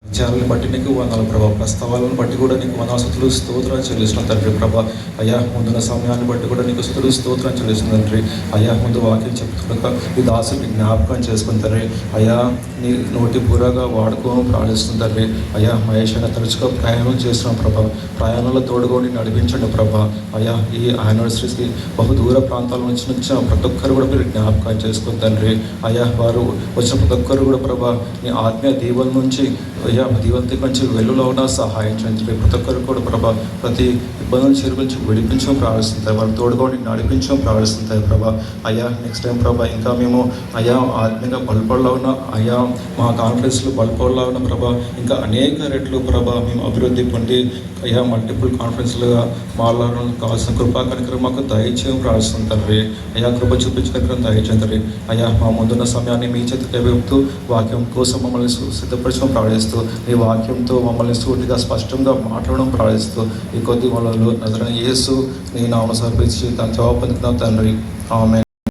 విచారాలను బట్టి నీకు వందలు ప్రభా, ప్రస్తావాలను బట్టి కూడా నీకు వందనాలు స్తోత్రాలు చెల్లిస్తున్నాం తండ్రి ప్రభా. అయ్యా ముందున్న సమయాన్ని బట్టి కూడా నీకు స్తుతులు స్తోత్రం చెల్లిస్తున్నాం తండ్రి. అయ్యా ముందు వాక్యం చెప్తుండగా ఈ దాసుని జ్ఞాపకం చేసుకుని తండ్రి. అయ్యా నీ నోటి పూరగా వాడుకోను ప్రార్థిస్తుంది తండ్రి. అయ్యా మహేష్ అయినా తరచుగా ప్రయాణం చేస్తున్నాం ప్రభా, ప్రయాణంలో తోడుకొని నడిపించండి ప్రభా. అయ్యా ఈ యానివర్సరీస్కి బహుదూర ప్రాంతాల నుంచి వచ్చిన ప్రతి ఒక్కరు కూడా మీరు జ్ఞాపకం చేసుకుని తండ్రి. అయ్యా వారు వచ్చిన ప్రతి ఒక్కరు కూడా ప్రభా నీ ఆత్మీయ దీవుల నుంచి అయ్యా దీవంతి నుంచి వెలుగులో సహాయం చేయండి. ప్రతి ఒక్కరు కూడా ప్రభా ప్రతి ఇబ్బందులు చేరుకుని విడిపించడం ప్రారంభిస్తుంటాయి, వాళ్ళు తోడుకొని నడిపించడం ప్రారంభిస్తుంటాయి ప్రభా. అయ్యా నెక్స్ట్ టైం ప్రభా ఇంకా మేము అయ్యా ఆత్మీయంగా బలపడలా ఉన్న అయ్యా మా కాన్ఫరెన్స్లో బలపడలా ఉన్న ప్రభా ఇంకా అనేక రెట్లు ప్రభా మేము అభివృద్ధి పొంది అయ్యా మల్టిపుల్ కాన్ఫరెన్స్లుగా మాట్లాడడం కావాల్సిన కృపా కనికరం మాకు దయచేయం ప్రార్థిస్తుంటారు. అయ్యా కృప చూపించి కనికరం దయచేయండి. అయ్యా మా ముందున్న సమయాన్ని మీ చేతికి వెళ్తూ వాక్యం కోసం మమ్మల్ని సిద్ధపరచడం ప్రార్థిస్తూ ఈ వాక్యంతో మమ్మల్ని సూటిగా స్పష్టంగా మాట్లాడడం ప్రార్థిస్తూ ఈ కొద్ది వాళ్ళలో నజరైన యేసు నీ నామమున సమర్పించి దాని జవాబు పొందుతున్నాం తండ్రి. ఆమేన్.